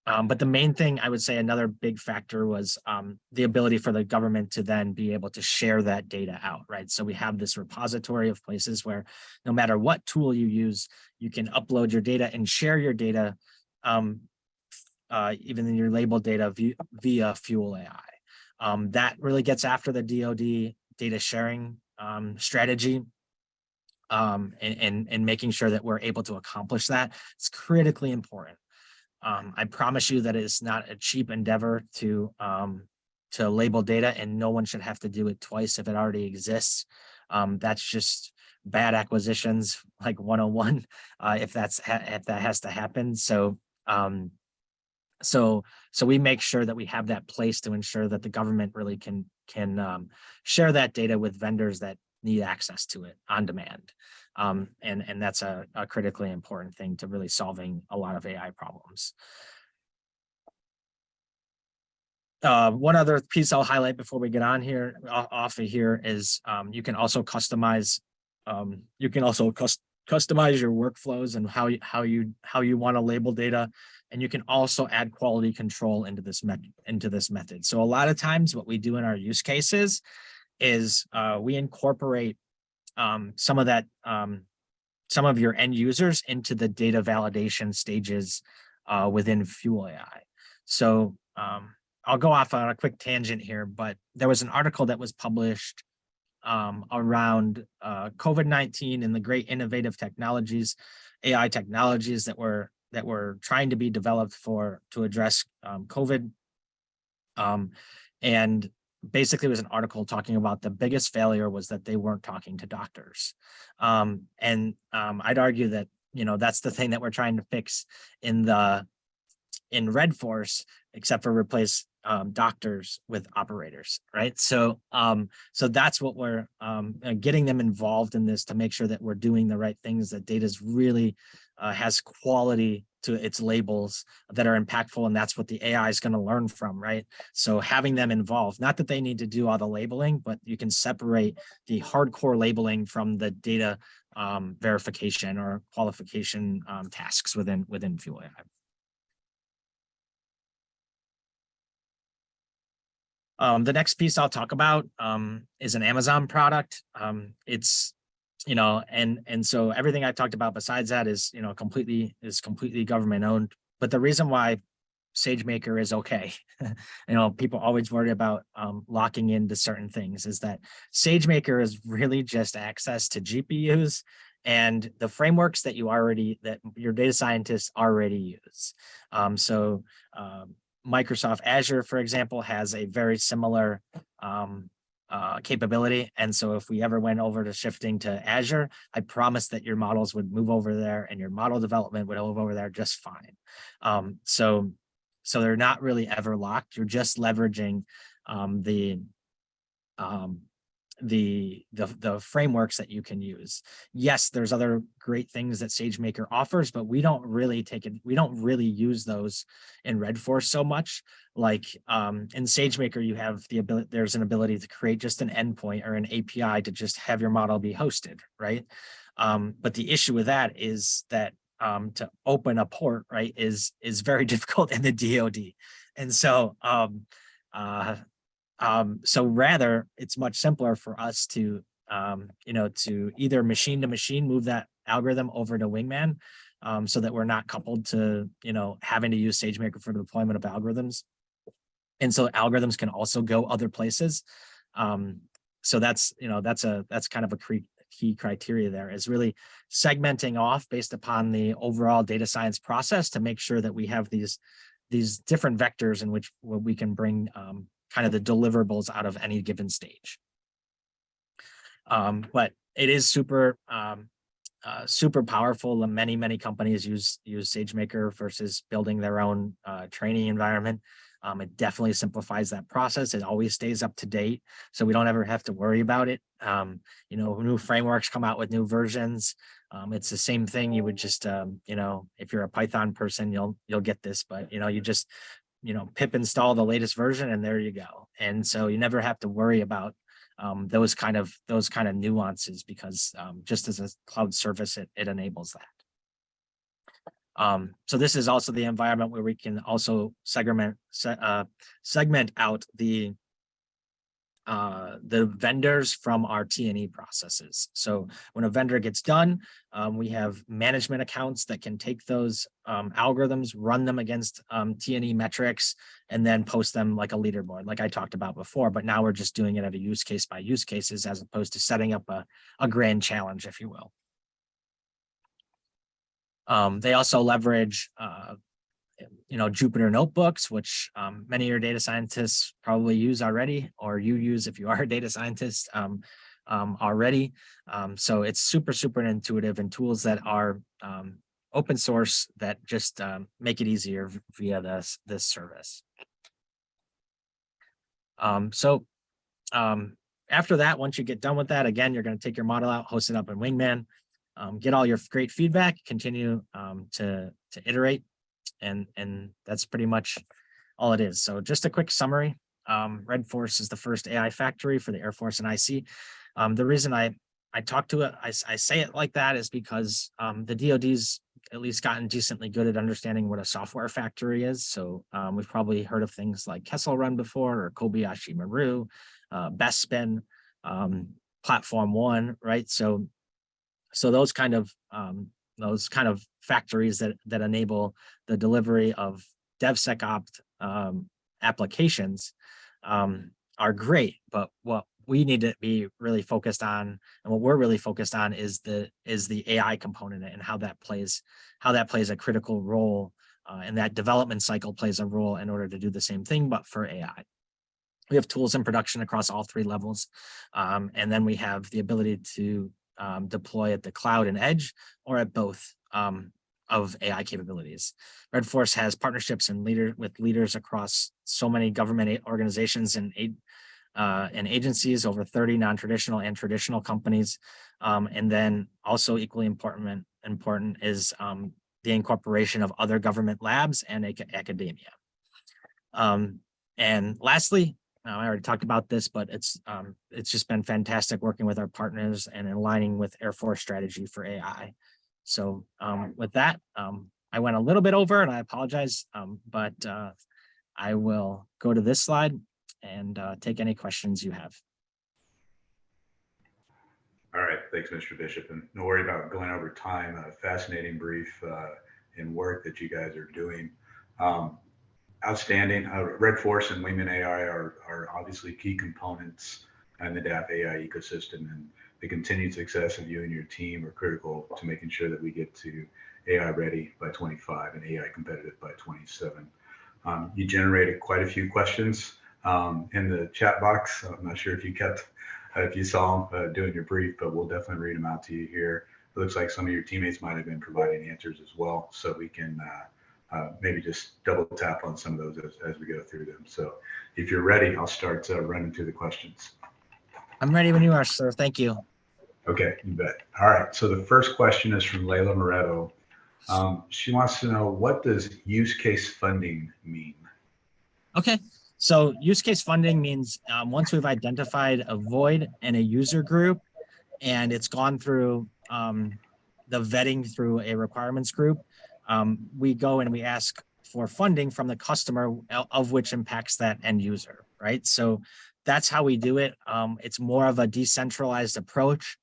But the main thing I would say, another big factor, was the ability for the government to then be able to share that data out, right? So we have this repository of places where no matter what tool you use, you can upload your data and share your data, even in your labeled data via Fuel AI. That really gets after the DoD data sharing strategy, and making sure that we're able to accomplish that. It's critically important. I promise you that it's not a cheap endeavor to label data, and no one should have to do it twice if it already exists. That's just bad acquisitions, like 101, if that has to happen. So we make sure that we have that place to ensure that the government really can share that data with vendors that need access to it on demand. And that's a critically important thing to really solving a lot of AI problems. One other piece I'll highlight before we get on here, off of here, is you can also customize. Customize your workflows and how you want to label data, and you can also add quality control into this method. So a lot of times, what we do in our use cases is we incorporate some of your end users into the data validation stages within Fuel AI. So I'll go off on a quick tangent here, but there was an article that was published around COVID-19 and the great innovative technologies, AI technologies that were trying to be developed to address COVID. And basically, it was an article talking about the biggest failure was that they weren't talking to doctors. I'd argue that, you know, that's the thing that we're trying to fix in redForce, except for replace doctors with operators, right? So that's what we're getting them involved in this, to make sure that we're doing the right things, that data is really has quality to its labels that are impactful, and that's what the AI is going to learn from, right? So having them involved, not that they need to do all the labeling, but you can separate the hardcore labeling from the data verification or qualification tasks within Fuel AI. The next piece I'll talk about is an Amazon product. It's, you know, and so everything I talked about besides that is, you know, completely government owned. But the reason why SageMaker is okay, you know, people always worry about locking into certain things, is that SageMaker is really just access to GPUs and the frameworks that your data scientists already use. Microsoft Azure, for example, has a very similar capability. And so if we ever went over to shifting to Azure, I promise that your models would move over there and your model development would move over there just fine. So they're not really ever locked. You're just leveraging the frameworks that you can use. Yes, there's other great things that SageMaker offers, but we don't really use those in redForce so much. Like in SageMaker, you have there's an ability to create just an endpoint or an API to just have your model be hosted, right? But the issue with that is that to open a port, right, is very difficult in the DoD. And so so rather, it's much simpler for us to, to either machine to machine move that algorithm over to Wingman, so that we're not coupled to, having to use SageMaker for the deployment of algorithms. And so algorithms can also go other places. So that's kind of a key criteria there, is really segmenting off based upon the overall data science process to make sure that we have these different vectors in which we can bring kind of the deliverables out of any given stage. But it is super powerful. Many companies use SageMaker versus building their own training environment. It definitely simplifies that process. It always stays up to date, so we don't ever have to worry about it. New frameworks come out with new versions. It's the same thing. You would just, if you're a Python person, you'll get this, but you just, pip install the latest version and there you go. And so you never have to worry about those kind of nuances, because just as a cloud service, it enables that. So this is also the environment where we can also segment out the vendors from our T&E processes. So when a vendor gets done, we have management accounts that can take those algorithms, run them against T&E metrics, and then post them like a leaderboard, like I talked about before. But now we're just doing it at a use case by use cases, as opposed to setting up a grand challenge, if you will. They also leverage Jupyter notebooks, which many of your data scientists probably use already, or you use if you are a data scientist already. So it's super, super intuitive, and tools that are open source that just make it easier via this service. After that, once you get done with that, again, you're going to take your model out, host it up in Wingman, get all your great feedback, continue to iterate. And that's pretty much all it is. So just a quick summary. redForce is the first AI factory for the Air Force and IC. The reason I talk to it, I say it like that, is because the DoD's at least gotten decently good at understanding what a software factory is. So we've probably heard of things like Kessel Run before, or Kobayashi Maru, Bespin, Platform One, right? So those kind of factories that enable the delivery of DevSecOps applications are great. But what we need to be really focused on, and what we're really focused on, is the AI component, and how that plays a critical role, and that development cycle plays a role in order to do the same thing, but for AI. We have tools in production across all three levels, and then we have the ability to deploy at the cloud and edge, or at both of AI capabilities. redForce has partnerships with leaders across so many government organizations and agencies, over 30 non-traditional and traditional companies. And then also equally important is the incorporation of other government labs and academia. And lastly, I already talked about this, but it's just been fantastic working with our partners and aligning with Air Force strategy for AI. So with that, I went a little bit over, and I apologize, but I will go to this slide and take any questions you have. All right, thanks, Mr. Bishop, and no worry about going over time. A fascinating brief and work that you guys are doing. Outstanding. redForce and Wingman AI are obviously key components in the DAP AI ecosystem, and the continued success of you and your team are critical to making sure that we get to AI ready by 25 and AI competitive by 27. You generated quite a few questions in the chat box. I'm not sure if you saw them doing your brief, but we'll definitely read them out to you here. It looks like some of your teammates might have been providing answers as well, so we can maybe just double tap on some of those as we go through them. So if you're ready, I'll start running through the questions. I'm ready when you are, sir. Thank you. Okay, you bet. All right, so the first question is from Layla Moretto. She wants to know, what does use case funding mean? Okay, so use case funding means once we've identified a void in a user group, and it's gone through the vetting through a requirements group, we go and we ask for funding from the customer, of which impacts that end user, right? So that's how we do it. It's more of a decentralized approach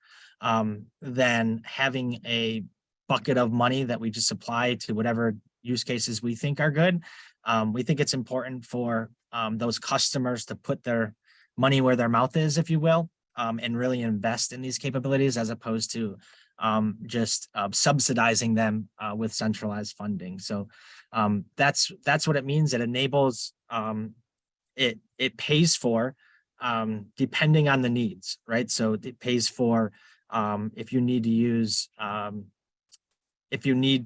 than having a bucket of money that we just apply to whatever use cases we think are good. We think it's important for those customers to put their money where their mouth is, if you will, and really invest in these capabilities, as opposed to just subsidizing them with centralized funding. So that's what it means. It enables, it pays for, depending on the needs, right? So it pays for if you need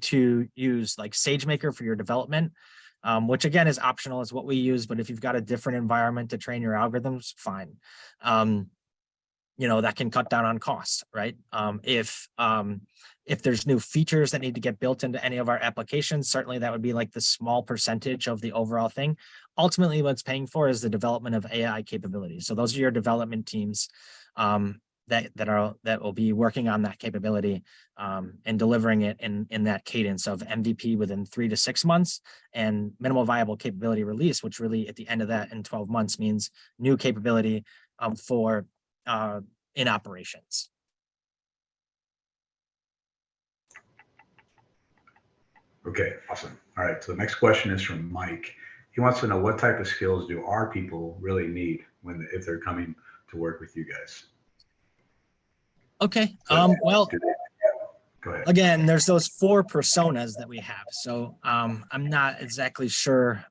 to use like SageMaker for your development, which again is optional, is what we use. But if you've got a different environment to train your algorithms, fine. That can cut down on costs, right? If there's new features that need to get built into any of our applications, certainly that would be like the small percentage of the overall thing. Ultimately, what's paying for is the development of AI capabilities. So those are your development teams that will be working on that capability and delivering it in that cadence of MVP within 3 to 6 months and minimal viable capability release, which really at the end of that in 12 months means new capability for in operations. Okay, awesome. All right, so the next question is from Mike. He wants to know, what type of skills do our people really need if they're coming to work with you guys? Okay. So, well, go ahead. Again, there's those 4 personas that we have. So I'm not exactly sure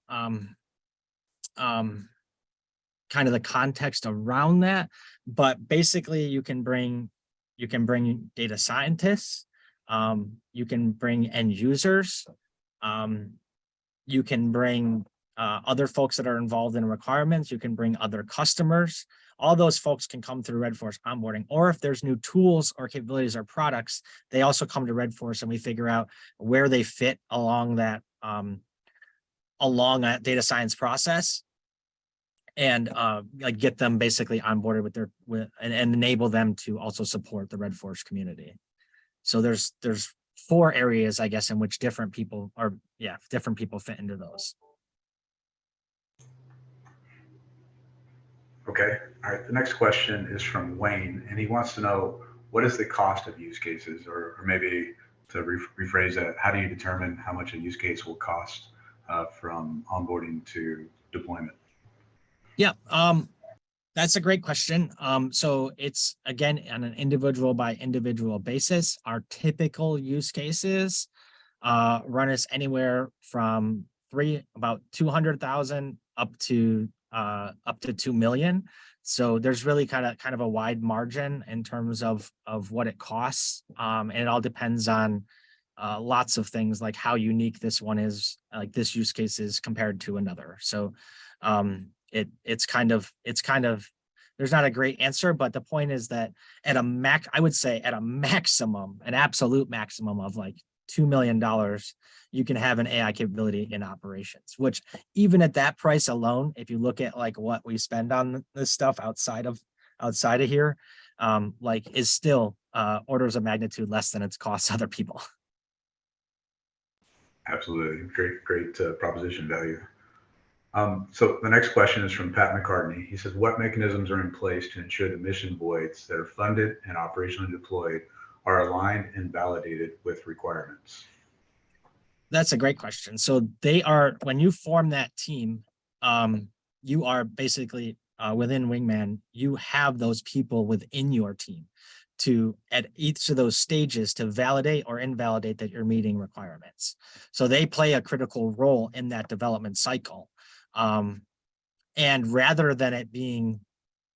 kind of the context around that, but basically you can bring data scientists, you can bring end users, you can bring other folks that are involved in requirements, you can bring other customers. All those folks can come through redForce onboarding, or if there's new tools or capabilities or products, they also come to redForce and we figure out where they fit along that data science process, and like get them basically onboarded and enable them to also support the redForce community. So there's 4 areas, I guess, in which different people fit into those. Okay, all right. The next question is from Wayne, and he wants to know, what is the cost of use cases, or maybe to rephrase that, how do you determine how much a use case will cost from onboarding to deployment? Yeah, that's a great question. So it's, again, on an individual by individual basis. Our typical use cases run us anywhere from about 200,000 up to 2 million. So there's really kind of a wide margin in terms of what it costs, and it all depends on lots of things, like how unique this one is, like this use case is compared to another. So it's kind of there's not a great answer, but the point is that I would say at a maximum, an absolute maximum of like $2 million, you can have an AI capability in operations, which even at that price alone, if you look at like what we spend on this stuff outside of here, like is still orders of magnitude less than it's costs other people. Absolutely, great proposition value. So the next question is from Pat McCartney. He says, what mechanisms are in place to ensure the mission voids that are funded and operationally deployed are aligned and validated with requirements? That's a great question. So when you form that team, you are basically within Wingman, you have those people within your team at each of those stages to validate or invalidate that you're meeting requirements. So they play a critical role in that development cycle. And rather than it being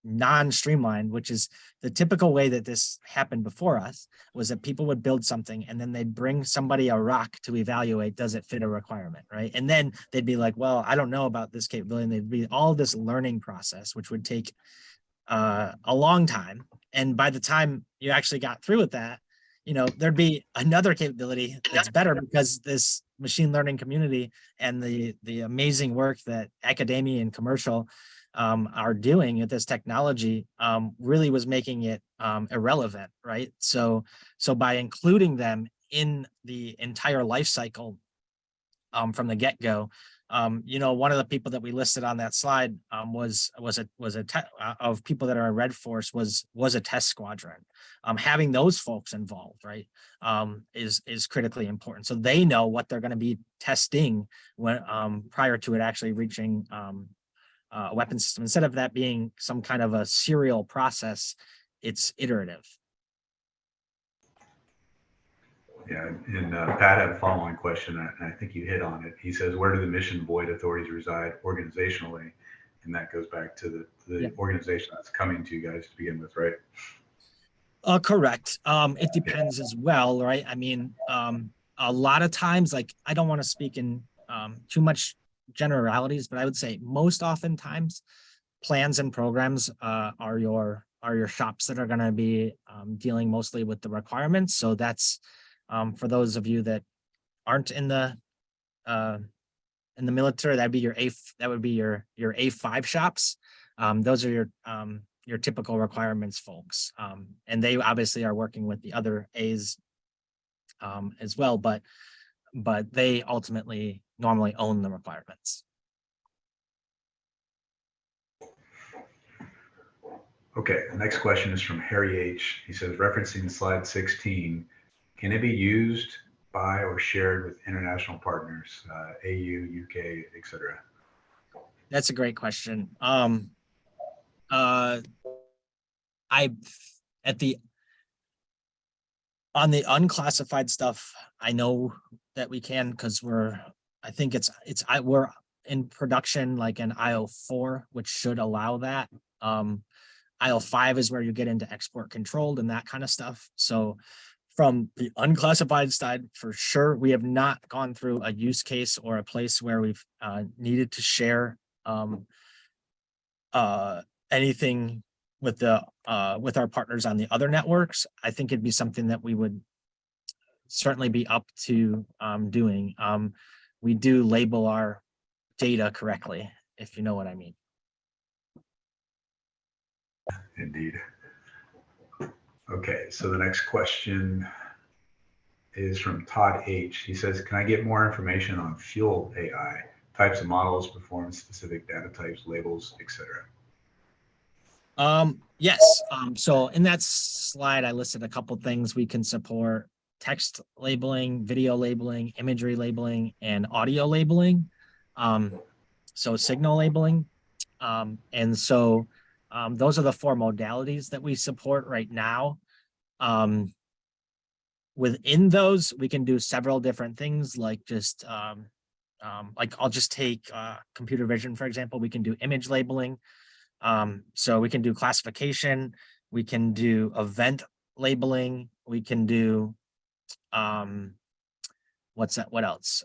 non-streamlined, which is the typical way that this happened before us, was that people would build something and then they'd bring somebody a rock to evaluate, does it fit a requirement, right? And then they'd be like, well, I don't know about this capability. And they'd be all this learning process, which would take a long time. And by the time you actually got through with that, there'd be another capability that's better, because this machine learning community and the amazing work that academia and commercial are doing with this technology really was making it irrelevant, right? So by including them in the entire life cycle from the get-go, one of the people that we listed on that slide of people that are in redForce was a test squadron. Having those folks involved, right, is critically important. So they know what they're going to be testing when prior to it actually reaching a weapon system. Instead of that being some kind of a serial process, it's iterative. Yeah, and Pat had a following question, and I think you hit on it. He says, where do the mission void authorities reside organizationally? And that goes back to the organization that's coming to you guys to begin with, right? Correct. It depends as well, right? I mean, a lot of times, like, I don't want to speak in too much generalities, but I would say most oftentimes plans and programs are your shops that are going to be dealing mostly with the requirements. So that's for those of you that aren't in the military, that'd be your A5 shops. Those are your typical requirements folks. And they obviously are working with the other A's as well, but they ultimately normally own the requirements. Okay, the next question is from Harry H. He says, referencing slide 16, can it be used by or shared with international partners, AU, UK, etc.? That's a great question. On the unclassified stuff, I know that we can, because we're in production like an IO4, which should allow that. IO5 is where you get into export controlled and that kind of stuff. So from the unclassified side, for sure, we have not gone through a use case or a place where we've needed to share anything with our partners on the other networks. I think it'd be something that we would certainly be up to doing. We do label our data correctly, if you know what I mean. Indeed. Okay, so the next question is from Todd H. He says, can I get more information on Fuel AI, types of models, performance, specific data types, labels, etc.? Yes. So in that slide, I listed a couple things we can support: text labeling, video labeling, imagery labeling, and audio labeling. So signal labeling. And so those are the 4 modalities that we support right now. Within those, we can do several different things, like just like I'll just take computer vision, for example. We can do image labeling. So we can do classification, we can do event labeling, we can do what else?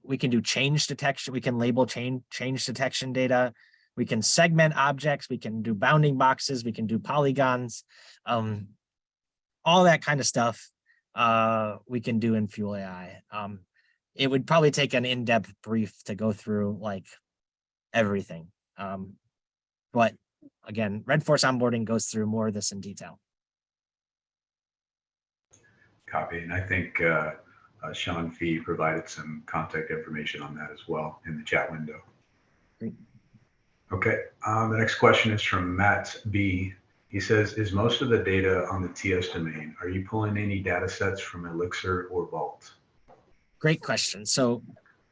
We can do change detection, we can label change detection data, we can segment objects, we can do bounding boxes, we can do polygons, all that kind of stuff we can do in Fuel AI. It would probably take an in-depth brief to go through like everything. But again, redForce onboarding goes through more of this in detail. Copy. And I think Sean Fee provided some contact information on that as well in the chat window. Great. Okay. The next question is from Matt B. He says, is most of the data on the TS domain? Are you pulling any data sets from Elixir or Vault? Great question. So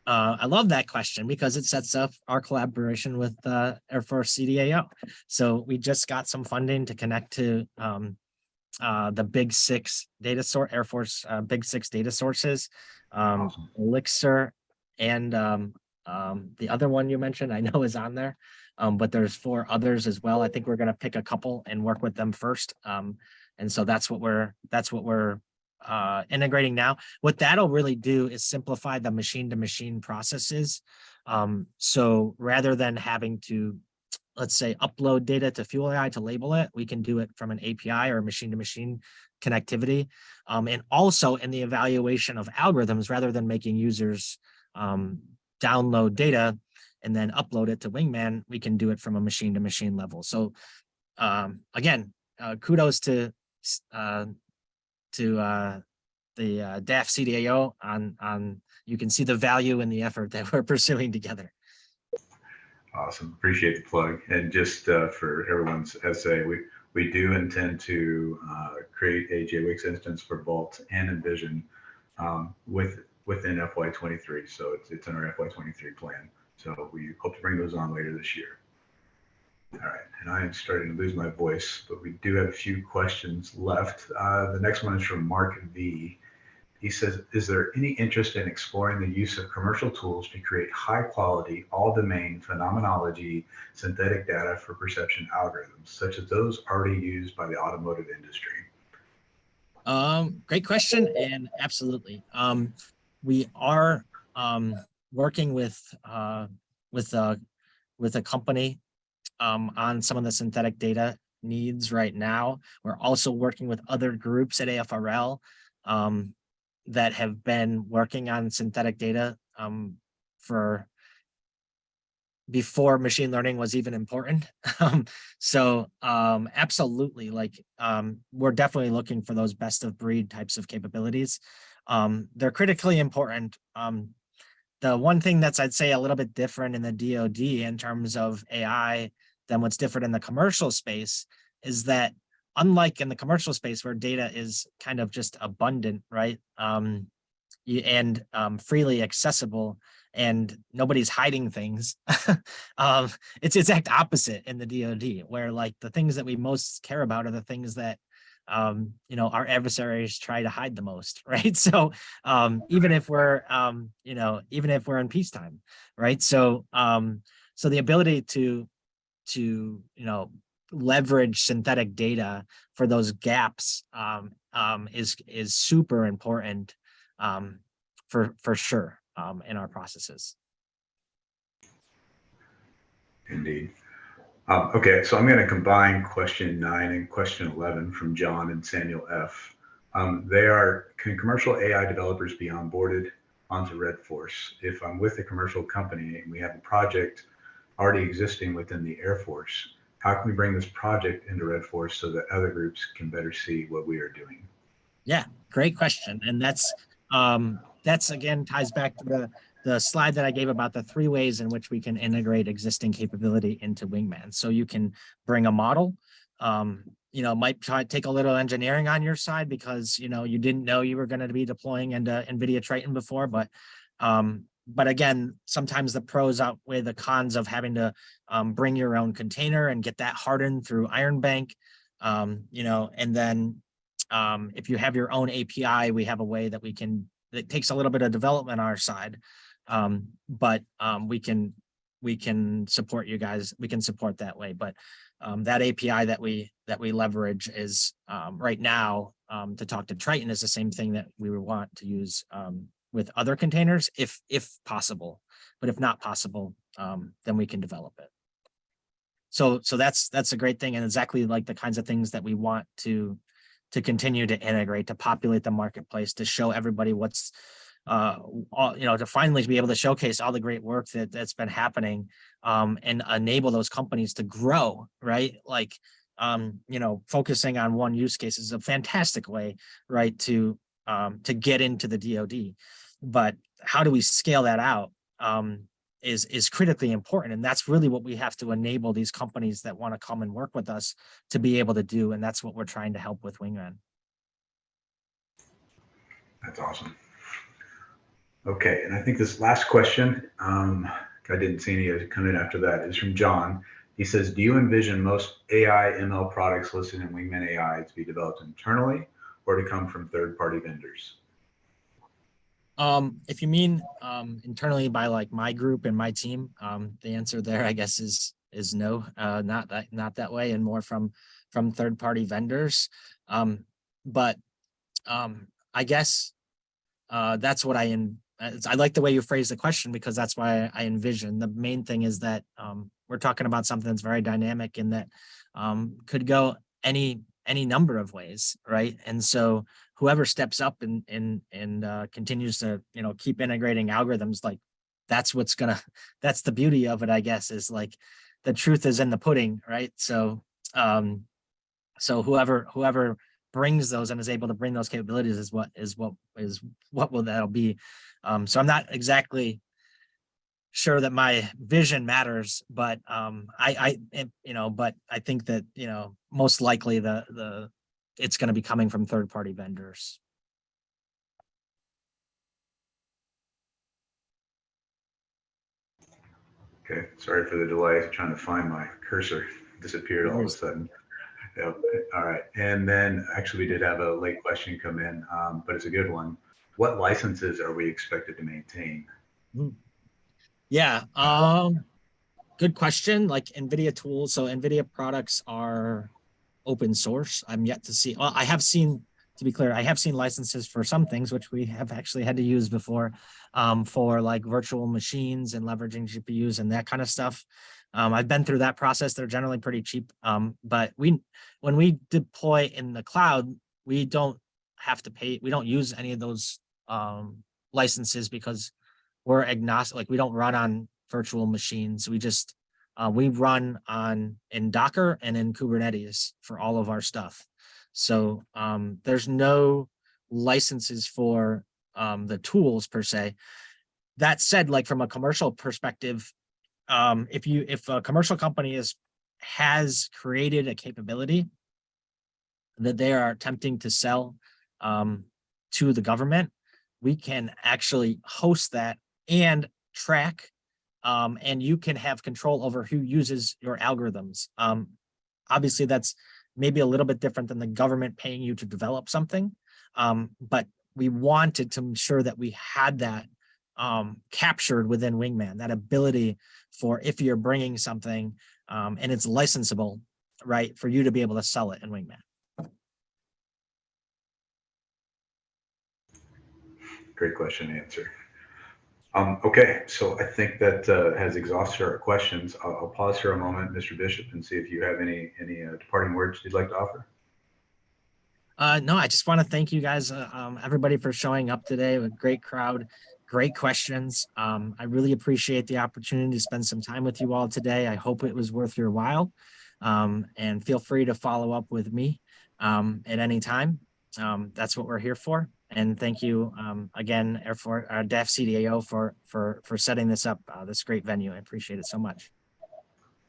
I love that question because it sets up our collaboration with Air Force CDAO. So we just got some funding to connect to the Big 6 data source, Air Force Big 6 data sources, awesome. Elixir, and the other one you mentioned, I know is on there, but there's 4 others as well. I think we're going to pick a couple and work with them first. And so that's what we're integrating now. What that'll really do is simplify the machine-to-machine processes. So rather than having to, let's say, upload data to Fuel AI to label it, we can do it from an API or machine-to-machine connectivity. And also in the evaluation of algorithms, rather than making users download data and then upload it to Wingman, we can do it from a machine-to-machine level. So again, kudos to the DAF CDAO on you can see the value in the effort that we're pursuing together. Awesome. Appreciate the plug. And just for everyone's essay, we do intend to create a JWix instance for Vault and Envision within FY23. So it's in our FY23 plan. So we hope to bring those on later this year. All right, and I am starting to lose my voice, but we do have a few questions left. The next one is from Mark V. He says, is there any interest in exploring the use of commercial tools to create high quality, all domain phenomenology, synthetic data for perception algorithms, such as those already used by the automotive industry? Great question, and absolutely. We are working with with a with a company on some of the synthetic data needs right now. We're also working with other groups at AFRL that have been working on synthetic data for before machine learning was even important. Absolutely, like we're definitely looking for those best of breed types of capabilities. They're critically important. The one thing that's, I'd say, a little bit different in the DoD in terms of AI than what's different in the commercial space is that, unlike in the commercial space where data is kind of just abundant, right? And freely accessible, and nobody's hiding things. It's exact opposite in the DoD, where like the things that we most care about are the things that you know, our adversaries try to hide the most, right? So even if we're you know, even if we're in peacetime, right? So so the ability to you know, leverage synthetic data for those gaps is super important for sure in our processes. Indeed. Okay, so I'm going to combine question 9 and question 11 from John and Samuel F. Can commercial AI developers be onboarded onto redForce? If I'm with a commercial company and we have a project already existing within the Air Force, how can we bring this project into redForce so that other groups can better see what we are doing? Yeah, great question. And that's again ties back to the slide that I gave about the 3 ways in which we can integrate existing capability into Wingman. So you can bring a model, you know, might take a little engineering on your side because, you know, you didn't know you were going to be deploying into NVIDIA Triton before, but again, sometimes the pros outweigh the cons of having to bring your own container and get that hardened through Iron Bank, you know, and then if you have your own API, we have a way that it takes a little bit of development on our side, but we can support you guys. We can support that way. But that API that we leverage is right now to talk to Triton is the same thing that we would want to use with other containers if possible. But if not possible, then we can develop it. So that's a great thing, and exactly like the kinds of things that we want to continue to integrate, to populate the marketplace, to show everybody what's, you know, to finally be able to showcase all the great work that's been happening, and enable those companies to grow, right? Like, you know, focusing on one use case is a fantastic way, right, to get into the DoD. But how do we scale that out? Is critically important, and that's really what we have to enable these companies that want to come and work with us to be able to do, and that's what we're trying to help with Wingman. That's awesome. Okay, and I think this last question, I didn't see any come in after that, is from John. He says, do you envision most AI ML products listed in Wingman AI to be developed internally or to come from third-party vendors? If you mean internally by like my group and my team, the answer there, I guess, is no, not that way, and more from third-party vendors. But I guess that's what I like the way you phrase the question, because that's why I envision. The main thing is that we're talking about something that's very dynamic and that could go any number of ways, right? And so whoever steps up and continues to, you know, keep integrating algorithms, like that's the beauty of it, I guess, is like the truth is in the pudding, right? So so whoever brings those and is able to bring those capabilities is what will that'll be. So I'm not exactly sure that my vision matters, but you know, but I think that, you know, most likely it's going to be coming from third-party vendors. Okay, sorry for the delay. Trying to find my cursor. Disappeared all of a sudden. Yep. All right. And then actually we did have a late question come in, but it's a good one. What licenses are we expected to maintain? Yeah, good question. Like NVIDIA tools. So NVIDIA products are open source. I'm yet to see, well, I have seen to be clear, I have seen licenses for some things, which we have actually had to use before, for like virtual machines and leveraging GPUs and that kind of stuff. I've been through that process. They're generally pretty cheap. But when we deploy in the cloud, we don't have to pay. We don't use any of those licenses because we're agnostic. Like we don't run on virtual machines. We run in Docker and in Kubernetes for all of our stuff. So there's no licenses for the tools per se. That said, like from a commercial perspective, if a commercial company has created a capability that they are attempting to sell to the government, we can actually host that and track, and you can have control over who uses your algorithms. Obviously, that's maybe a little bit different than the government paying you to develop something, but we wanted to ensure that we had that captured within Wingman, that ability for if you're bringing something and it's licensable, right, for you to be able to sell it in Wingman. Great question and answer. Okay, so I think that has exhausted our questions. I'll pause here a moment, Mr. Bishop, and see if you have any departing words you'd like to offer. No, I just want to thank you guys, everybody, for showing up today. A great crowd, great questions. I really appreciate the opportunity to spend some time with you all today. I hope it was worth your while, and feel free to follow up with me at any time. That's what we're here for. And thank you again, Air Force, DAF CDAO for setting this up, this great venue. I appreciate it so much.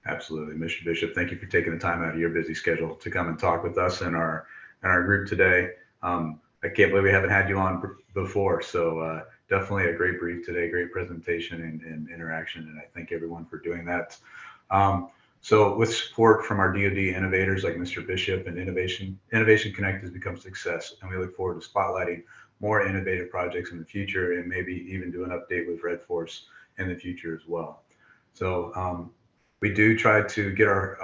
Absolutely, Mr. Bishop. Thank you for taking the time out of your busy schedule to come and talk with us and our group today. I can't believe we haven't had you on before. So definitely a great brief today, great presentation and interaction. And I thank everyone for doing that. So with support from our DoD innovators like Mr. Bishop and Innovation Connect has become a success. And we look forward to spotlighting more innovative projects in the future and maybe even do an update with redForce in the future as well. So we do try to get our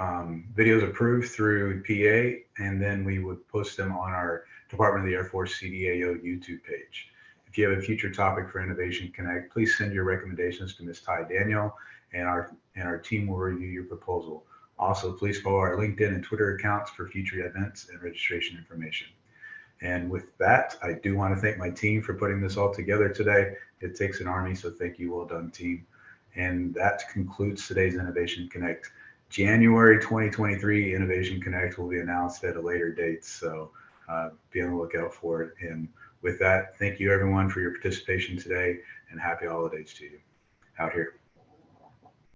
videos approved through PA, and then we would post them on our Department of the Air Force CDAO YouTube page. If you have a future topic for Innovation Connect, please send your recommendations to Ms. Ty Daniel, and our team will review your proposal. Also, please follow our LinkedIn and Twitter accounts for future events and registration information. And with that, I do want to thank my team for putting this all together today. It takes an army, so thank you. Well done, team. And that concludes today's Innovation Connect. January 2023 Innovation Connect will be announced at a later date, so be on the lookout for it. And with that, thank you everyone for your participation today, and happy holidays to you. Out here.